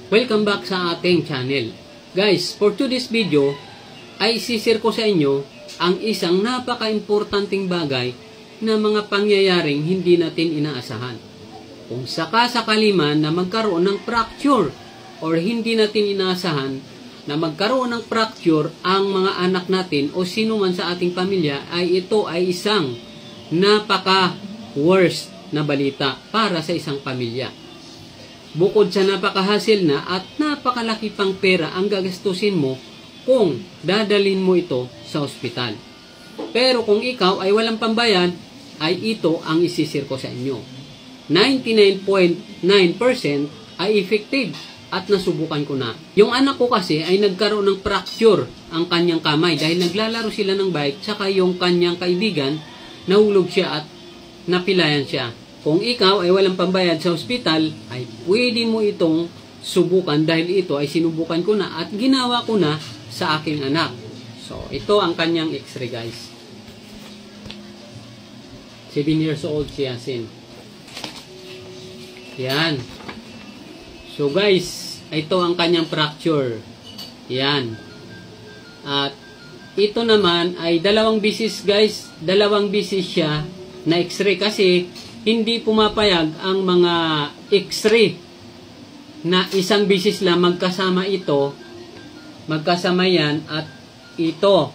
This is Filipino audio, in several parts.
Welcome back sa ating channel. Guys, for today's video ay isishare ko sa inyo ang isang napaka-importanting bagay na mga pangyayaring hindi natin inaasahan. Kung sakasakali man na magkaroon ng fracture or hindi natin inaasahan na magkaroon ng fracture ang mga anak natin o sino man sa ating pamilya, ay ito ay isang napaka-worst na balita para sa isang pamilya. Bukod sa napaka-hassle na at napakalaki pang pera ang gagastusin mo kung dadalhin mo ito sa ospital. Pero kung ikaw ay walang pambayad, ay ito ang isisir ko sa inyo. 99.9% ay effective at nasubukan ko na. Yung anak ko kasi ay nagkaroon ng fracture ang kanyang kamay dahil naglalaro sila ng bike, saka yung kanyang kaibigan nahulog siya at napilayan siya. Kung ikaw ay walang pambayad sa ospital, ay pwede mo itong subukan dahil ito ay sinubukan ko na at ginawa ko na sa aking anak. So, ito ang kanyang x-ray, guys. 7 years old si Yasin. Yan. So, guys, ito ang kanyang fracture. Yan. At ito naman ay dalawang bisis, guys. Dalawang bisis siya na x-ray kasi hindi pumapayag ang mga x-ray na isang bisis lang magkasama ito, magkasama yan at ito.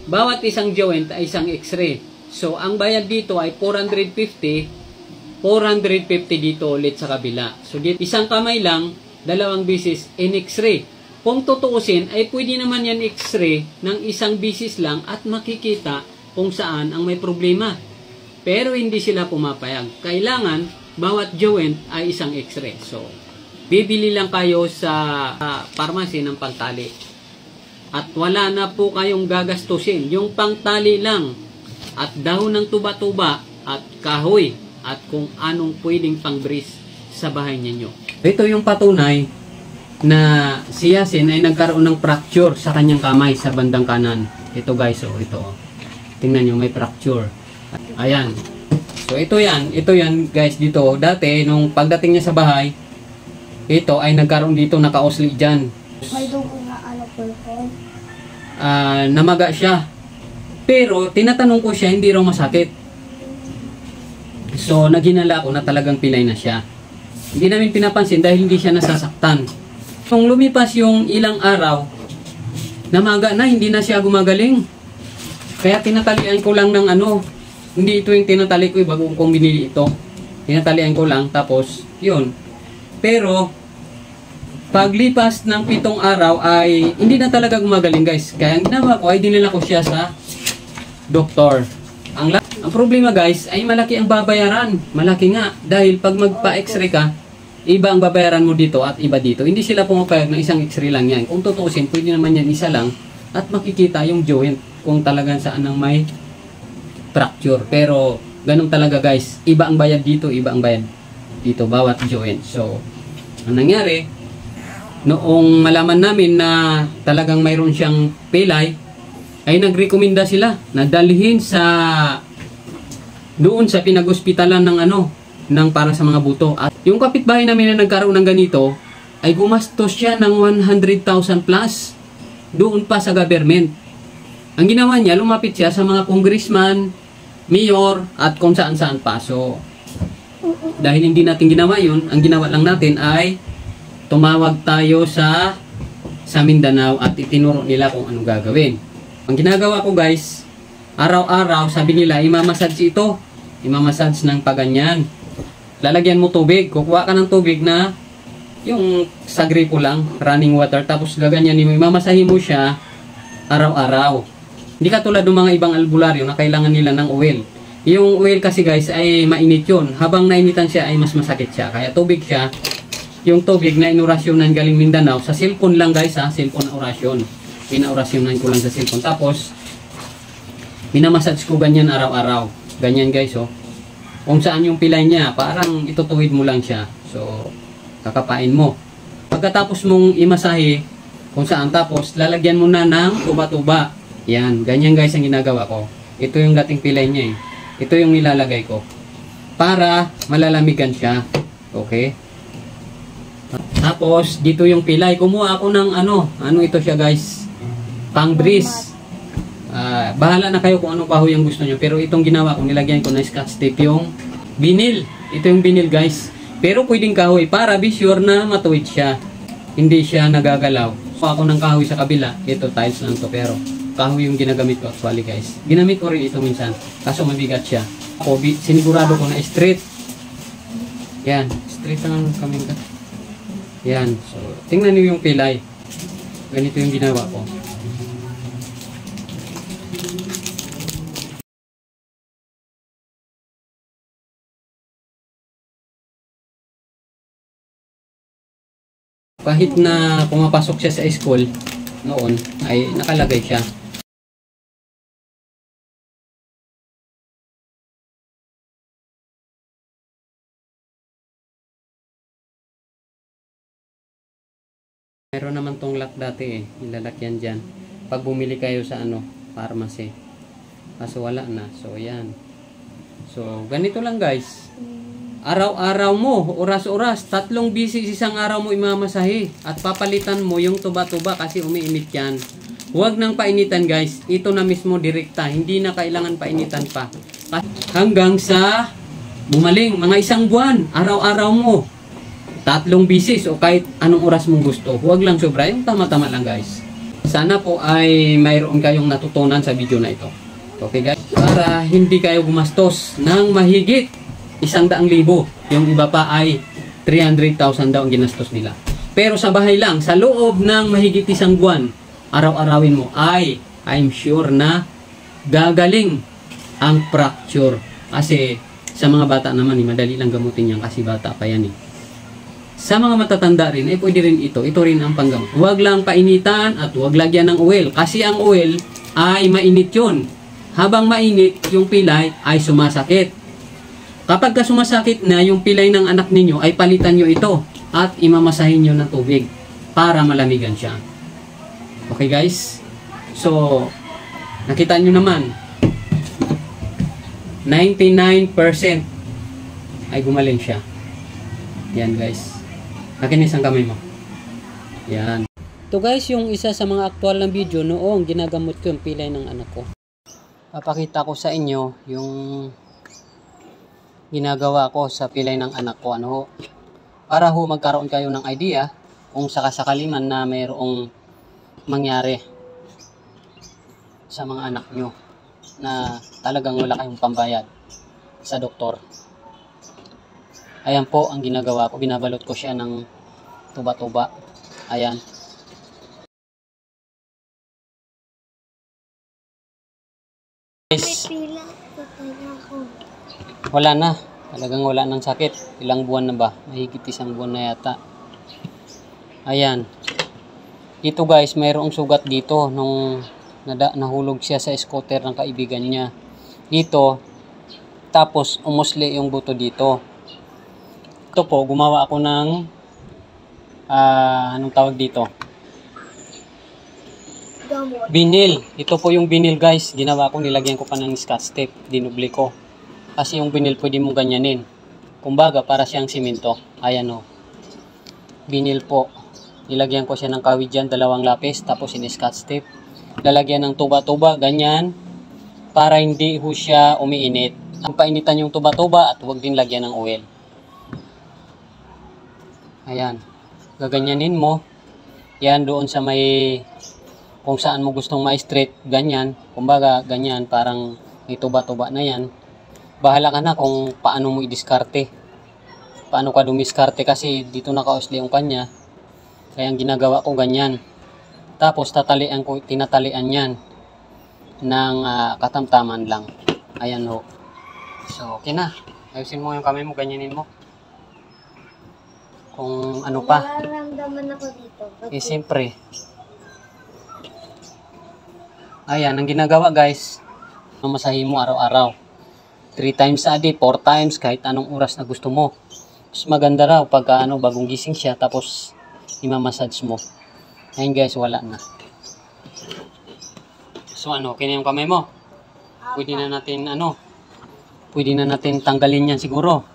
Bawat isang joint ay isang x-ray. So, ang bayad dito ay 450 dito ulit sa kabila. So, dito, isang kamay lang, dalawang bisis in x-ray. Kung tutuusin, ay pwede naman yan x-ray ng isang bisis lang at makikita kung saan ang may problema. Pero hindi sila pumapayag. Kailangan, bawat joint ay isang x-ray. So, bibili lang kayo sa pharmacy ng pangtali. At wala na po kayong gagastusin. Yung pangtali lang. At dahon ng tuba-tuba at kahoy. At kung anong pwedeng pang-brace sa bahay ninyo. Ito yung patunay na si Yasin ay nagkaroon ng fracture sa kanyang kamay sa bandang kanan. Ito guys, oh, ito. Tingnan nyo, may fracture. Ayan. So, ito yan guys dito. Dati, nung pagdating niya sa bahay, ito ay nagkaroon dito, nakausli dyan. May dugo na ano po. Namaga siya. Pero, tinatanong ko siya, hindi raw masakit. So, naghinala ako na talagang pilay na siya. Hindi namin pinapansin dahil hindi siya nasasaktan. Nung lumipas yung ilang araw, namaga na, hindi na siya gumagaling. Kaya tinatalian ko lang ng ano, hindi ito yung tinatali ko, bago kong binili ito. Tinatalian ko lang, tapos, yun. Pero, paglipas ng 7 araw ay hindi na talaga gumagaling guys. Kaya ang ginawa ko ay dinala ko siya sa doktor. Ang problema guys ay malaki ang babayaran. Malaki nga. Dahil pag magpa-x-ray ka, iba ang babayaran mo dito at iba dito. Hindi sila pumapayag ng isang x-ray lang yan. Kung tutuusin, pwede naman yan isa lang at makikita yung joint kung talagang saan ang may fracture. Pero ganun talaga guys, iba ang bayad dito, iba ang bayad dito, bawat joint. So, ang nangyari, noong malaman namin na talagang mayroon siyang pilay, ay nagrekomenda sila na dalhin sa doon sa pinag-ospitalan ng ano, ng para sa mga buto. At yung kapitbahay namin na nagkaroon ng ganito, ay gumastos siya ng 100,000 plus doon pa sa government. Ang ginawa niya, lumapit siya sa mga congressman, mayor, at kung saan-saan pa. So, dahil hindi natin ginawa yun, ang ginawa lang natin ay tumawag tayo sa Mindanao at itinuro nila kung anong gagawin. Ang ginagawa ko guys, araw-araw sabi nila, imamassage ito. Imamassage ng paganyan. Lalagyan mo tubig. Kukuha ka ng tubig na yung sa gripo lang, running water. Tapos gaganyan mo, imamasahin mo siya araw-araw. Hindi katulad ng mga ibang albularyo na kailangan nila ng oil. Yung oil kasi guys ay mainit yun. Habang nainitan siya ay mas masakit siya. Kaya tubig siya. Yung tubig na inurasyon ng galing Mindanao. Sa cellphone lang guys ha. Cellphone na orasyon. Pinaorasyonan ko lang sa cellphone. Tapos minamassage ko ganyan araw-araw. Ganyan guys oh. Kung saan yung pilay niya. Parang itutuwid mo lang siya. So kakapain mo. Pagkatapos mong imasahe kung saan. Tapos lalagyan mo na ng tuba-tuba. Yan, ganyan guys ang ginagawa ko. Ito yung dating pilay niya eh. Ito yung nilalagay ko. Para malalamigan siya. Okay? Tapos, dito yung pilay. Kumuha ako ng ano ito siya guys? Pang breeze. Bahala na kayo kung anong kahoy ang gusto nyo. Pero itong ginawa ko, nilagyan ko na scotch tape yung vinyl. Ito yung vinyl guys. Pero pwedeng kahoy para be sure na matuwid siya. Hindi siya nagagalaw. So ako ng kahoy sa kabila. Ito tiles lang to pero kahoy yung ginagamit ko actually guys. Ginamit ko rin ito minsan. Kaso mabigat siya. Ako sinigurado ko na straight. Yan. Straight lang kami. Yan. So tingnan niyo yung pilay. Ganito yung ginawa ko. Kahit na pumapasok siya sa school noon, ay nakalagay siya. Meron naman tong lock dati nilalakyan dyan. Pag bumili kayo sa pharmacy. Kaso wala na. So, yan. So, ganito lang guys. Araw-araw mo, oras-oras, 3 bisis isang araw mo imamasahe at papalitan mo yung tuba-tuba kasi umiinit yan. Huwag nang painitan guys, ito na mismo direkta, hindi na kailangan painitan pa. Hanggang sa bumaling, mga 1 buwan, araw-araw mo, 3 bisis o kahit anong oras mong gusto. Huwag lang sobra, yung tama-tama lang guys. Sana po ay mayroon kayong natutunan sa video na ito. Okay guys, para hindi kayo gumastos ng mahigit 100,000. Yung iba pa ay 300,000 daw ang ginastos nila. Pero sa bahay lang, sa loob ng mahigit 1 buwan, araw-arawin mo ay I'm sure na gagaling ang fracture. Kasi sa mga bata naman, madali lang gamutin yan kasi bata pa yan . Sa mga matatanda rin, pwede rin ito. Ito rin ang panggamot. Huwag lang painitan at huwag lagyan ng oil. Kasi ang oil ay mainit yun. Habang mainit, yung pilay ay sumasakit. Kapag sumasakit na yung pilay ng anak ninyo, ay palitan nyo ito at imamasahin nyo ng tubig para malamigan siya. Okay guys? So, nakita nyo naman, 99% ay gumaling siya. Yan guys. Nakinis ang kamay mo. Yan. Ito guys, yung isa sa mga aktual na video noong ginagamot ko yung pilay ng anak ko. Papakita ko sa inyo yung ginagawa ko sa pilay ng anak ko para magkaroon kayo ng idea kung sakasakali man na mayroong mangyari sa mga anak nyo na talagang wala kayong pambayad sa doktor. Ayan po ang ginagawa ko, binabalot ko siya ng tuba-tuba. Ayan. Wala na. Talagang wala ng sakit. Ilang buwan na ba? Mahigit 1 buwan na yata. Ayan. Dito guys, mayroong sugat dito nung nahulog siya sa scooter ng kaibigan niya. Dito. Tapos umusli yung buto dito. Ito po, gumawa ako ng anong tawag dito? Vinyl. Ito po yung vinyl guys. Ginawa ko, nilagyan ko pa ng scotch tape. Dinubli ko. Kasi yung vinyl pwede mo ganyanin. Kumbaga para siyang simento. Ayan o. Vinyl po. Nilagyan ko siya ng kawid dyan, 2 lapis. Tapos in-scotch tape. Lalagyan ng tuba-tuba, ganyan. Para hindi ho siya umiinit. Ang painitan yung tuba-tuba at huwag din lagyan ng oil. Ayan. Gaganyanin mo. Yan doon sa may kung saan mo gustong ma-straight. Ganyan. Kumbaga ganyan. Parang may tuba-tuba na yan. Bahala ka na kung paano mo i-diskarte. Paano ka dumiskarte kasi dito nakausli yung kanya. Kaya ang ginagawa ko ganyan. Tapos tinatalian yan ng katamtaman lang. Ayan ho. So okay na. Ayusin mo yung kamay mo, ganyanin mo. Kung ano pa. Nararamdaman ako dito. Siyempre. Ayan, ang ginagawa guys. Mamasahin mo araw-araw. 3 times a day, 4 times, kahit anong oras na gusto mo. Mas maganda raw pagka bagong gising siya, tapos imamassage mo. Ayun guys, wala na. So okay na yung kamay mo? Pwede na natin tanggalin yan siguro.